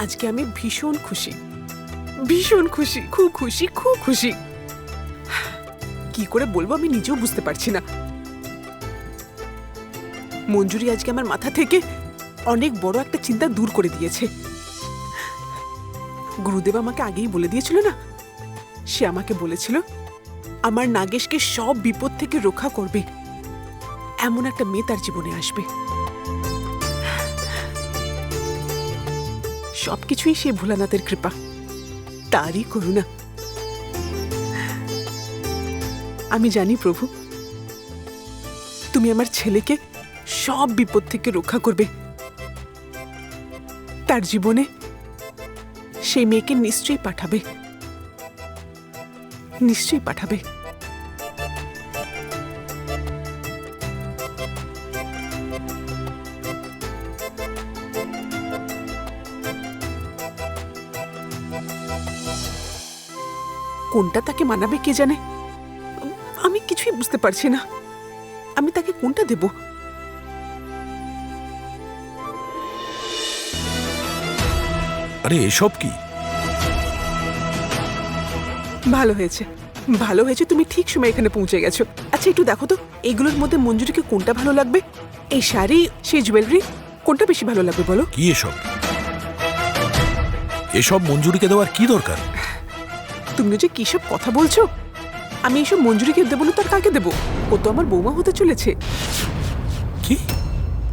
আজকে আমি ভীষণ খুশি, ভীষণ খুশি, খুব খুশি, খুব খুশি। কি করে বলবো আমি নিজেও বুঝতে পারছি না। মঞ্জুরি আজকে আমার মাথা থেকে অনেক বড় একটা চিন্তা দূর করে দিয়েছে। গুরুদেব আমাকে আগেই বলে দিয়েছিল না, সে আমাকে বলেছিল আমার নাগেশকে সব বিপদ থেকে রক্ষা করবে এমন একটা মেয়ে তার জীবনে আসবে। সবকিছুই সে ভোলানাথের কৃপা, তারই করুণা। আমি জানি প্রভু, তুমি আমার ছেলেকে সব বিপদ থেকে রক্ষা করবে। তার জীবনে সেই মেয়েকে নিশ্চয়ই পাঠাবে, নিশ্চয়ই পাঠাবে। কোনটা তাকে মানাবে কে জানে, আমি কিছুই বুঝতে পারছি না। আমি তাকে কোনটা দেব? আরে এসব কি? ভালো হয়েছে, ভালো হয়েছে তুমি ঠিক সময় এখানে পৌঁছে গেছো। আচ্ছা একটু দেখো তো এগুলোর মধ্যে মঞ্জুরিকে কোনটা ভালো লাগবে? এই শাড়ি, সেই জুয়েলারি, কোনটা বেশি ভালো লাগবে বলো? কি এসব? এসব মঞ্জুরিকে দেওয়ার কি দরকার? তুমি যে কি সব কথা বলছো? আমি এসব মঞ্জুরিকে দেবো না, তার কাকে দেবো? ও তো আমার বৌমা হতে চলেছে। কি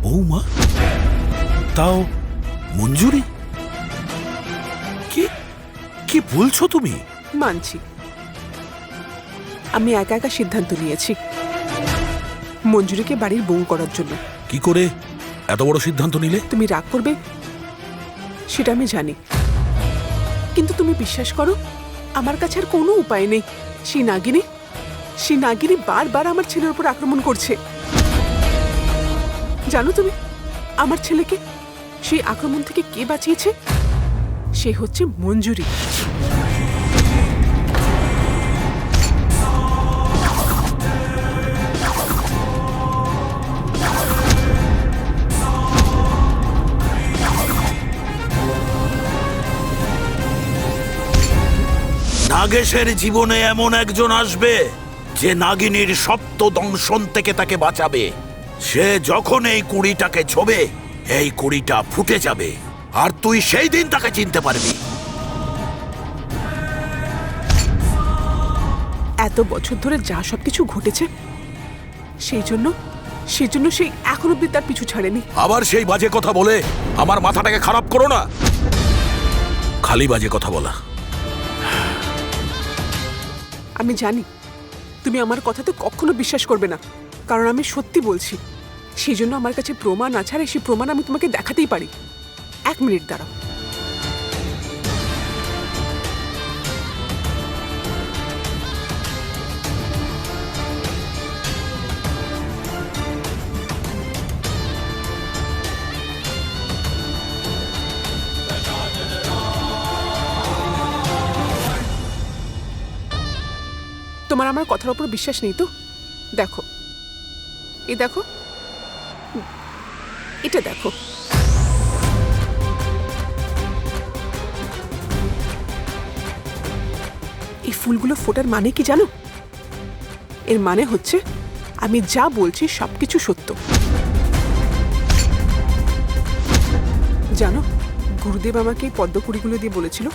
বৌমা? তাও মঞ্জুরি? কি কি বলছো তুমি? মানছি, আমি একা একা সিদ্ধান্ত নিয়েছি মঞ্জুরিকে বাড়ির বউ করার জন্য। কি করে এত বড় সিদ্ধান্ত নিলে? তুমি রাগ করবে সেটা আমি জানি, কিন্তু তুমি বিশ্বাস করো আমার কাছে আর কোনো উপায় নেই। সেই নাগিনী বারবার আমার ছেলের উপর আক্রমণ করছে। জানো তুমি আমার ছেলেকে সেই আক্রমণ থেকে কে বাঁচিয়েছে? সে হচ্ছে মঞ্জুরি। নাগেশের জীবনে এমন একজন আসবে যে নাগিনীর সপ্ত দংশন থেকে তাকে বাঁচাবে। সে যখন এই কুড়িটাকে ছোবে, এই কুড়িটা ফুটে যাবে, আর তুই সেই দিন তাকে চিনতে পারবি। এত বছর ধরে যা সবকিছু ঘটেছে সেই জন্য সে এখন অব্দি তার পিছু ছাড়েনি। আবার সেই বাজে কথা বলে আমার মাথাটাকে খারাপ করো না। খালি বাজে কথা বলা। আমি জানি তুমি আমার কথাতে কখনো বিশ্বাস করবে না, কারণ আমি সত্যি বলছি। সেই জন্য আমার কাছে প্রমাণ আছে, আর সেই প্রমাণ আমি তোমাকে দেখাতেই পারি। 1 মিনিট দাঁড়াও। তোমার আমার কথার উপর বিশ্বাস নেই তো? দেখো, এই দেখো, এটা দেখো। এই ফুলগুলো ফোটার মানে কি জানো? এর মানে হচ্ছে আমি যা বলছি সবকিছু সত্য। জানো, গুরুদেব আমাকে এই পদ্মকুড়িগুলো দিয়ে বলেছিল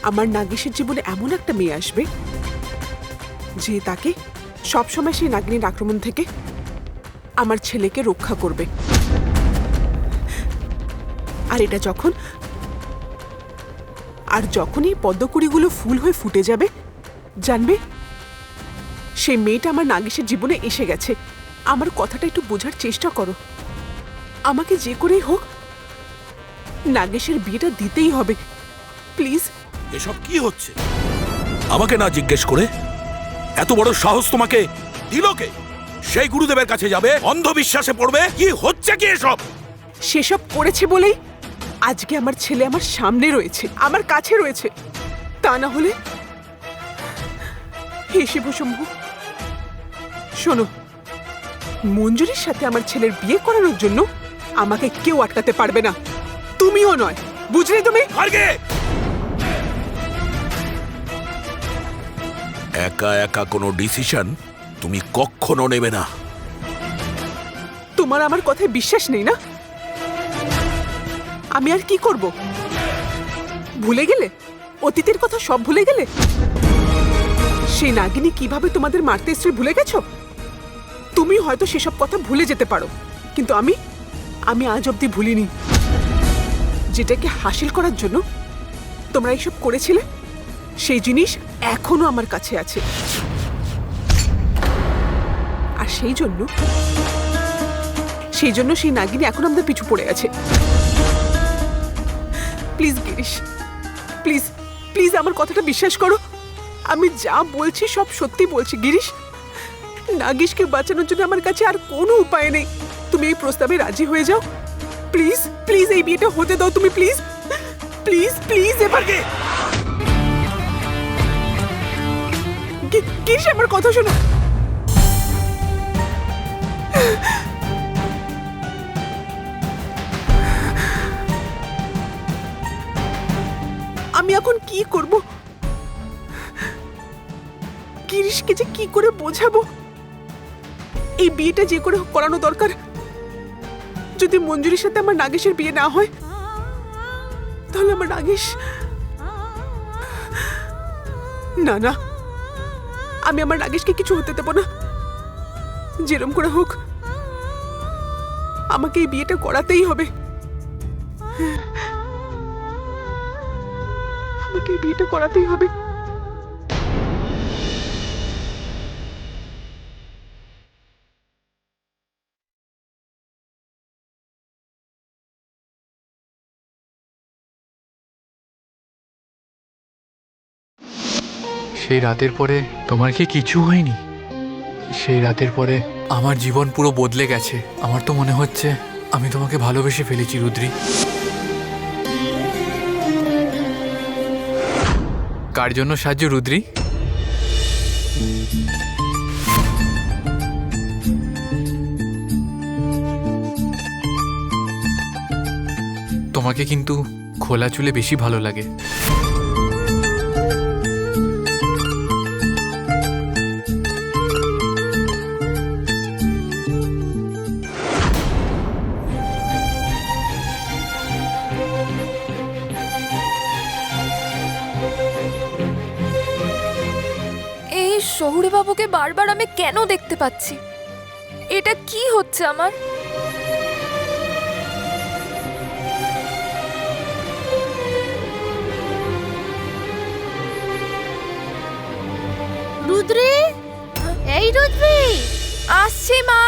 আমার নাগেশের জীবনে এমন একটা মেয়ে আসবে যে তাকে সবসময় সেই নাগিনীর আক্রমণ থেকে আমার ছেলেকে রক্ষা করবে। আর এটা যখনই পদ্মকুড়িগুলো ফুল হয়ে ফুটে যাবে, জানবে সেই মেয়েটা আমার নাগেশের জীবনে এসে গেছে। আমার কথাটা একটু বোঝার চেষ্টা করো। আমাকে যে করেই হোক নাগেশের বিয়েটা দিতেই হবে, প্লিজ। এসব কি হচ্ছে? আমাকে না জিজ্ঞেস করে এত বড় সাহস তোমাকে দিল কে? সেই গুরুদেবের কাছে যাবে, অন্ধবিশ্বাসে পড়বে? কি হচ্ছে কি এসব? সেসব করেছে বলেই আজকে আমার ছেলে আমার সামনে রয়েছে, আমার কাছে রয়েছে। তা না হলে হে শিবশম্ভু, শোনো, মঞ্জুরির সাথে আমার ছেলের বিয়ে করানোর জন্য আমাকে কেউ আটকাতে পারবে না, তুমিও নয়। বুঝলে তুমি? খার্গে, একা একা কোনো ডিসিশন তুমি কখনো নেবে না। তোমার আমার কথায় বিশ্বাস নেই না? আমি আর কি করব? ভুলে গেলে? অতীতের কথা সব ভুলে গেলে? সেই নাগিনী কিভাবে তোমাদের মারতে এসেছিল ভুলে গেছো? তুমি হয়তো সেসব কথা ভুলে যেতে পারো, কিন্তু আমি আজ অব্দি ভুলিনি। যেটাকে হাসিল করার জন্য তোমরা এইসব করেছিলে, সেই জিনিস এখনো আমার কাছে আছে। আর সেই জন্য সেই নাগিনী এখন আমাদের পিছু পড়ে আছে। প্লিজ গিরিশ, প্লিজ প্লিজ আমার কথাটা বিশ্বাস করো। আমি যা বলছি সব সত্যি বলছি গিরিশ। নাগেশকে বাঁচানোর জন্য আমার কাছে আর কোনো উপায় নেই। তুমি এই প্রস্তাবে রাজি হয়ে যাও প্লিজ। প্লিজ এই বিয়েটা হতে দাও তুমি, প্লিজ প্লিজ প্লিজ। এবার গিরিশ আমার কথা শোনো। আমি এখন কি করব? গিরিশকে যে কি করে বোঝাবো এই বিয়েটা যে করে হোক করানো দরকার। যদি মঞ্জুরির সাথে আমার নাগেশের বিয়ে না হয় তাহলে আমার নাগেশ না না, আমি আমার নাগেশকে কিছু হতে দেব না। যেরম করে হোক আমাকে এই বিয়েটা করাতেই হবে। আমাকে এই বিয়েটা করাতেই হবে। সেই রাতের পরে তোমার কি কিছু হয়নি? সেই রাতের পরে আমার জীবন পুরো বদলে গেছে। আমার তো মনে হচ্ছে আমি তোমাকে ভালোবেসে ফেলেছি রুদ্রি। কার জন্য সাহায্য রুদ্রি? তোমাকে কিন্তু খোলা চুলে বেশি ভালো লাগে। শহুরে বাবুকে বারবার আমি কেন দেখতে পাচ্ছি? এটা কি হচ্ছে আমার? রুদ্রি, এই রুদ্রি, আসছি মা।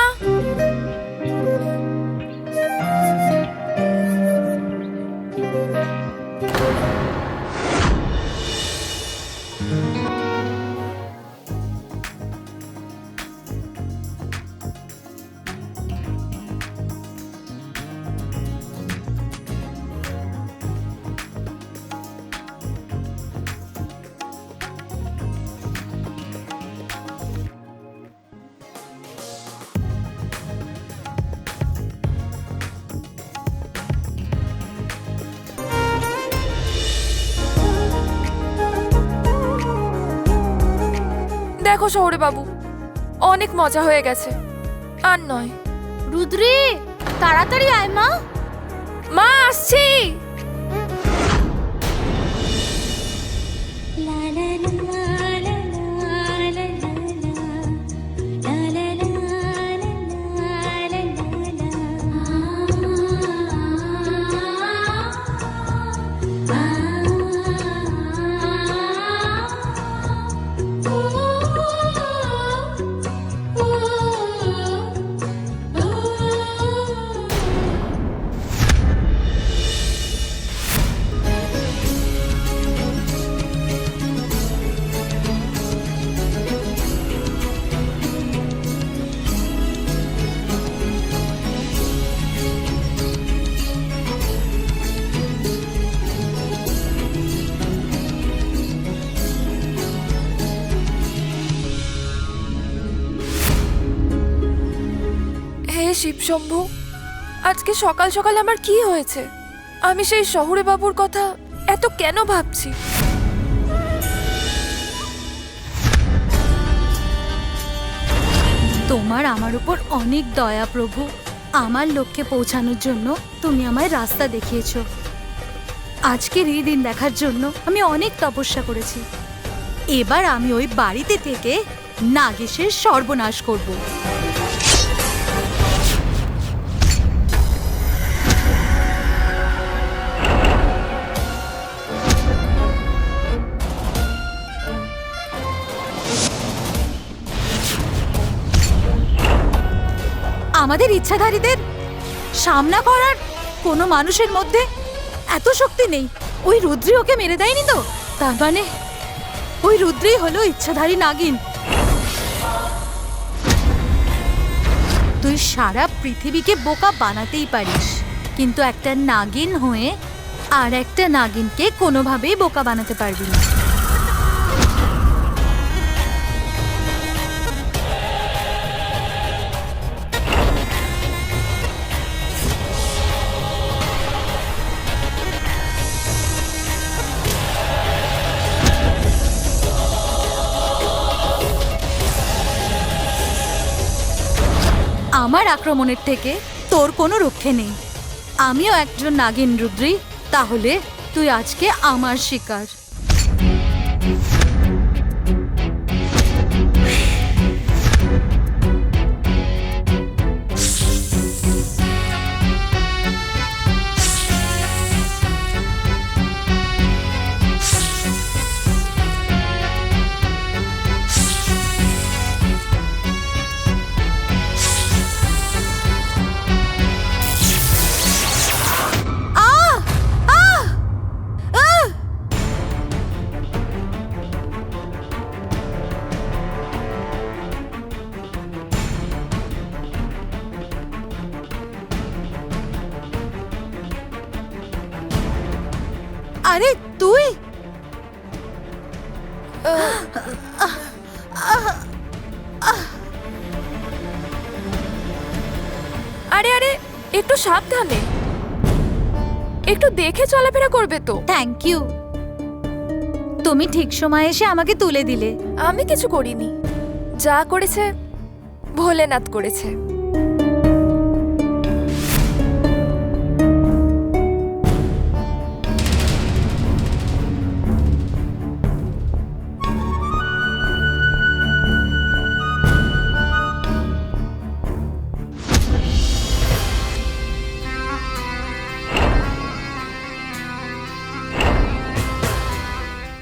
দেখো শহুরে বাবু, অনেক মজা হয়ে গেছে, আর নয়। রুদ্রি, তাড়াতাড়ি আয় মা। মা আসছি। হে শিবশম্ভু, আজকে সকাল সকাল আমার কি হয়েছে? আমি সেই শহুরে বাবুর কথা এত কেন ভাবছি? তোমার আমার উপর অনেক দয়া প্রভু। আমার লক্ষ্যে পৌঁছানোর জন্য তুমি আমায় রাস্তা দেখিয়েছো। আজকের এই দিন দেখার জন্য আমি অনেক তপস্যা করেছি। এবার আমি ওই বাড়িতে থেকে নাগেশের সর্বনাশ করব। আমাদের ইচ্ছাধারীদের সামনা করার কোনো মানুষের মধ্যে এত শক্তি নেই। ওই রুদ্রী ওকে মেরে দেয়নি তো? তার মানে ওই রুদ্রী হলো ইচ্ছাধারী নাগিন। তুই সারা পৃথিবীকে বোকা বানাতেই পারিস, কিন্তু একটা নাগিন হয়ে আর একটা নাগিনকে কোনোভাবেই বোকা বানাতে পারবি না। আমার আক্রমণের থেকে তোর কোনো রক্ষে নেই। আমিও একজন নাগিন রুদ্রী, তাহলে তুই আজকে আমার শিকার। আরে তুই আরে আরে, একটু সাবধানে, একটু দেখে চলাফেরা করবে তো। থ্যাংক ইউ, তুমি ঠিক সময় এসে আমাকে তুলে দিলে। আমি কিছু করিনি, যা করেছে ভোলেনাথ করেছে।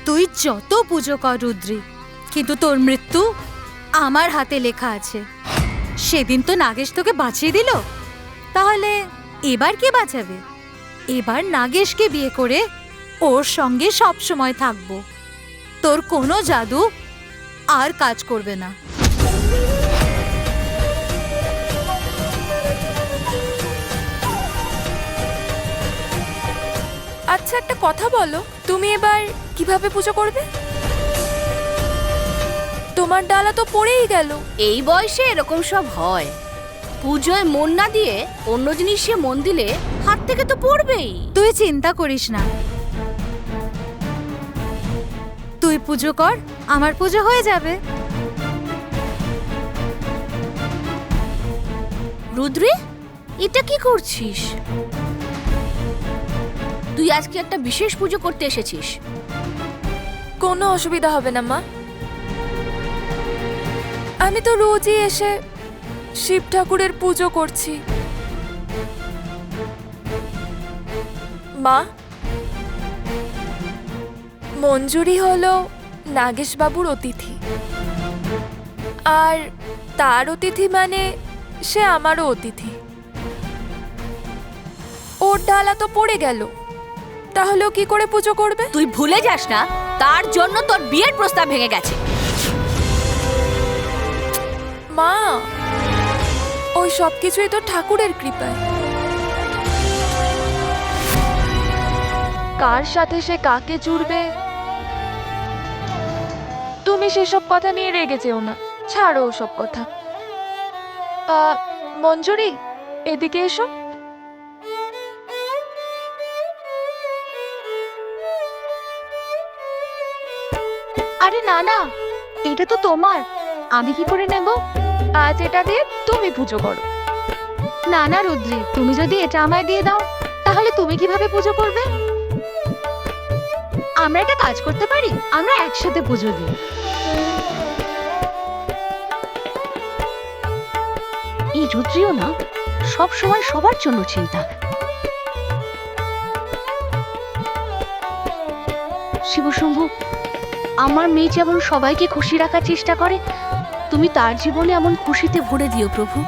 তুই যত পুজো কর রুদ্রী, কিন্তু তোর মৃত্যু আমার হাতে লেখা আছে। সেদিন তো নাগেশ তোকে বাঁচিয়ে দিল, তাহলে এবার কে বাঁচাবে? এবার নাগেশকে বিয়ে করে ওর সঙ্গে সব সময় থাকবো। তোর কোনো জাদু আর কাজ করবে না। আচ্ছা, একটা কথা বলো, তুমি এবার কিভাবে পুজো করবে? তোমার ডালা তো পড়েই গেল। এই বয়সে এরকম সব হয়। পুজোয় মন না দিয়ে অন্য জিনিসে মন দিলে হাত থেকে তো পড়বেই। তুই চিন্তা করিস না, তুই পুজো কর, আমার পুজো হয়ে যাবে। রুদ্রী, এটা কি করছিস? তুই আজকে একটা বিশেষ পুজো করতে এসেছিস। কোনো অসুবিধা হবে না মা, আমি তো রোজই এসে শিব ঠাকুরের পুজো করছি। মা, মঞ্জুরি হলো নাগেশ বাবুর অতিথি, আর তার অতিথি মানে সে আমারও অতিথি। ওর ডালা তো পড়ে গেল, তাহলেও কি করে পুজো করবে? তুই ভুলে যাস না, তার জন্য তোর বিয়ের প্রস্তাব ভেঙে গেছে। মা, ওই সব কিছুই তো ঠাকুরের কৃপায়। কার সাথে সে কাকে জুড়বে, তুমি সেসব কথা নিয়ে রেগে যেও না, ছাড়ো ওসব কথা। মঞ্জুরি, এদিকে এসো। আরে না না, এটা তো তোমার, আমি কি করে নেব? আজ এটা দিয়ে তুমি পুজো করো। না না রুদ্রি, তুমি যদি এটা আমায় দিয়ে দাও তাহলে তুমি কিভাবে পুজো করবে? আমরা একটা কাজ করতে পারি, আমরা একসাথে পুজো দিই। এই রুদ্রিও না সব সময় সবার জন্য চিন্তা। শিবশম্ভু, আমার মেয়ে যেমন সবাইকে খুশি রাখার চেষ্টা করে, তুমি তার জীবনে এমন খুশিতে ভরে দিও প্রভু।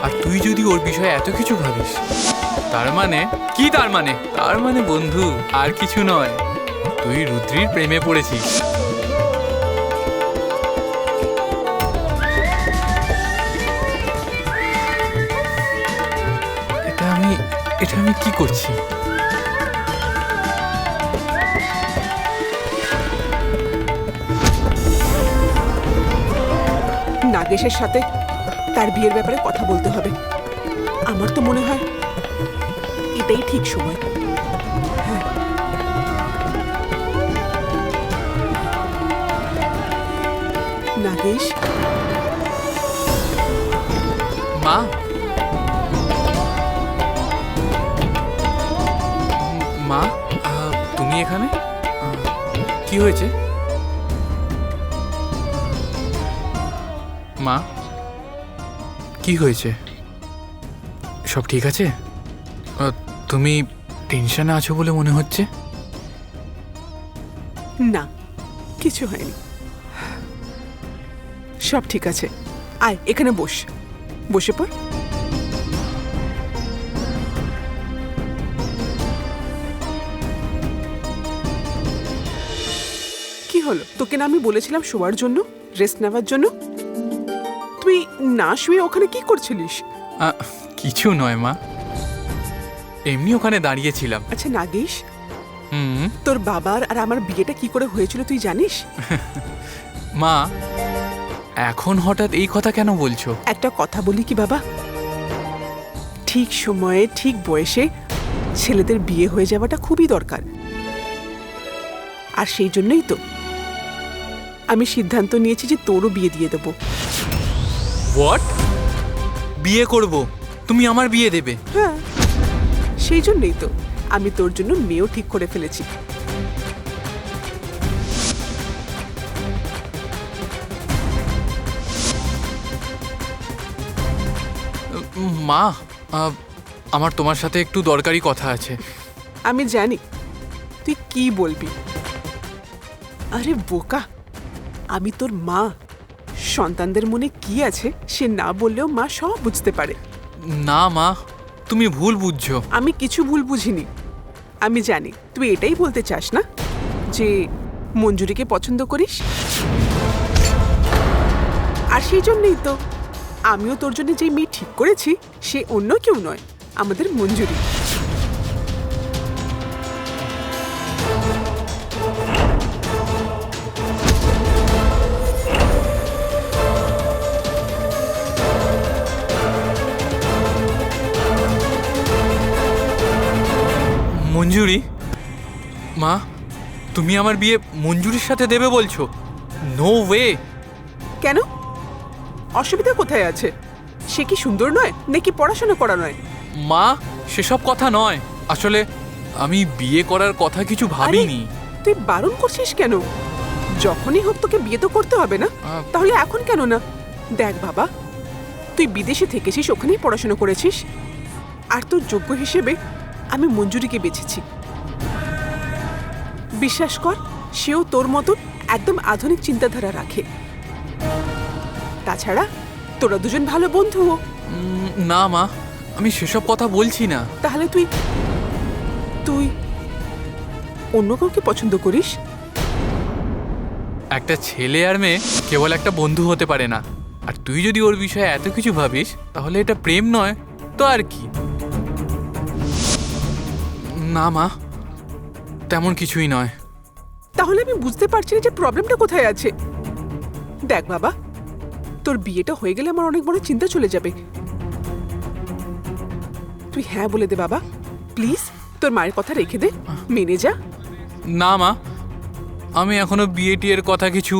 আর তুই যদি ওর বিষয়ে এত কিছু ভাবিস, তার মানে কি? তার মানে বন্ধু আর কিছু নয়, তুই রুদ্রির প্রেমে পড়েছিস। এটা আমি কি করছি? নাগেশের সাথে তার বিয়ের ব্যাপারে কথা বলতে হবে। আমার তো মনে হয় এটাই ঠিক সময়। হ্যাঁ। নাগেশ, মা, মা, তুমি এখানে? কি হয়েছে মা? কি হয়েছে? সব ঠিক আছে? তুমি টেনশনে আছো বলে মনে হচ্ছে। না, কিছু হয়নি, সব ঠিক আছে। আয় এখানে বসে পড়। কি হলো? তোকে না আমি বলেছিলাম শোয়ার জন্য, রেস্ট নেওয়ার জন্য? তুই না শুয়ে ওখানে কি করছিলিস? কিছু নয় মা, এমনি ওখানে দাঁড়িয়েছিলাম। আচ্ছা নাগেশ, হুম। তোর বাবার আর আমার বিয়েটা কি করে হয়েছিল তুই জানিস? মা, এখন হঠাৎ এই কথা কেন বলছো? একটা কথা বলি কি বাবা, ঠিক সময়ে ঠিক বয়সে ছেলেদের বিয়ে হয়ে যাওয়াটা খুবই দরকার। আর সেই জন্যই তো আমি সিদ্ধান্ত নিয়েছি যে তোরও বিয়ে দিয়ে দেবো। হোয়াট? বিয়ে করব? তুমি আমার বিয়ে দেবে? হ্যাঁ, সেই জন্যই তো আমি তোর জন্য মেয়েও ঠিক করে ফেলেছি। মা, আমার তোমার সাথে একটু দরকারি কথা আছে। আমি জানি তুই কি বলবি। আরে বোকা, আমি তোর মা, সন্তানদের মনে কি আছে সে না বললেও মা সব বুঝতে পারে। না মা, তুমি ভুল বুঝছো। আমি কিছু ভুল বুঝিনি। আমি জানি তুই এটাই বলতে চাস না যে মঞ্জুরিকে পছন্দ করিস, আর সেই জন্যই তো আমিও তোর জন্য যে মেয়ে ঠিক করেছি সে অন্য কেউ নয়, আমাদের মঞ্জুরি। মঞ্জুরি? মা, তুমি আমার বিয়ে মঞ্জুরির সাথে দেবে বলছো? No way. কেন? অসুবিধা কোথায় আছে? সে কি সুন্দর নয় নাকি পড়াশোনা করা নয়? মা, সেসব কথা নয়। আসলে আমি বিয়ে করার কথা কিছু ভাবিনি। তুই বারণ করছিস কেন? যখনই হোক তোকে বিয়ে তো করতে হবে না? তাহলে এখন কেন না? দেখ বাবা, তুই বিদেশে থেকেছিস, ওখানেই পড়াশোনা করেছিস, আর তোর যোগ্য হিসেবে আমি মঞ্জুরিকে বেছেছি। বিশ্বাস কর, সেও তোর মতন একদম আধুনিক চিন্তাধারা রাখে। তাছাড়া তোরা দুজন ভালো বন্ধুও। না মা, আমি সেসব কথা বলছি না। তাহলে তুই তুই অন্য কাউকে পছন্দ করিস? একটা ছেলে আর মেয়ে কেবল একটা বন্ধু হতে পারে না। আর তুই যদি ওর বিষয়ে এত কিছু ভাবিস তাহলে এটা প্রেম নয় তো আর কি। না মা, তেমন কিছুই নয়। তাহলে আমি বুঝতে পারছি না যে প্রবলেমটা কোথায় আছে। দেখ বাবা, তোর বিয়েটা হয়ে গেলে আমার অনেক বড় চিন্তা চলে যাবে। তুই হ্যাঁ বলে দে বাবা, প্লিজ। তোর মায়ের কথা রেখে দে, মেনে যা। না মা, আমি এখনো বিয়ে টিয়ের কথা কিছু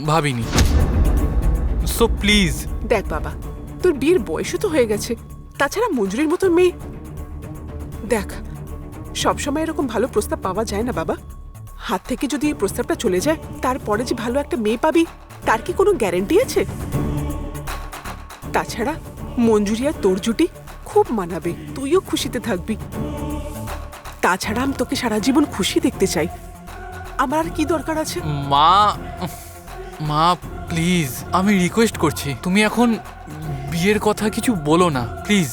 ভাবিনি, সো প্লিজ। দেখ বাবা, তোর বিয়ের বয়সও তো হয়ে গেছে। তাছাড়া মঞ্জুরির মতো মেয়ে, দেখ সবসময় এরকম ভালো প্রস্তাব পাওয়া যায় না বাবা। হাত থেকে যদি এই প্রস্তাবটা চলে যায়, তারপরে যে ভালো একটা মেয়ে পাবি তার কি কোনো গ্যারেন্টি আছে? তাছাড়া মঞ্জুরি আর তোর জুটি খুব মানাবে, তুইও খুশিতে থাকবি। তাছাড়া আমি তোকে সারা জীবন খুশি দেখতে চাই। আমার আর কি দরকার আছে? মা, মা প্লিজ, আমি রিকোয়েস্ট করছি, তুমি এখন বিয়ের কথা কিছু বলো না প্লিজ।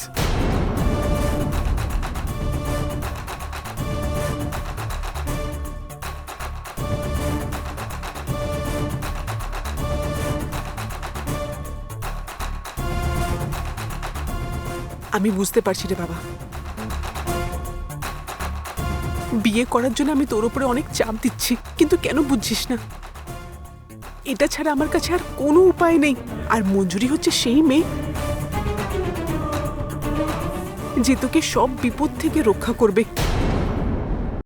আমি বুঝতে পারছি রে বাবা, বিয়ে করার জন্য আমি তোর উপরে অনেক চাপ দিচ্ছি, কিন্তু কেন বুঝছিস না? এটা ছাড়া আমার কাছে আর কোনো উপায় নেই। আর মঞ্জুরি হচ্ছে সেই মেয়ে যে তোকে সব বিপদ থেকে রক্ষা করবে।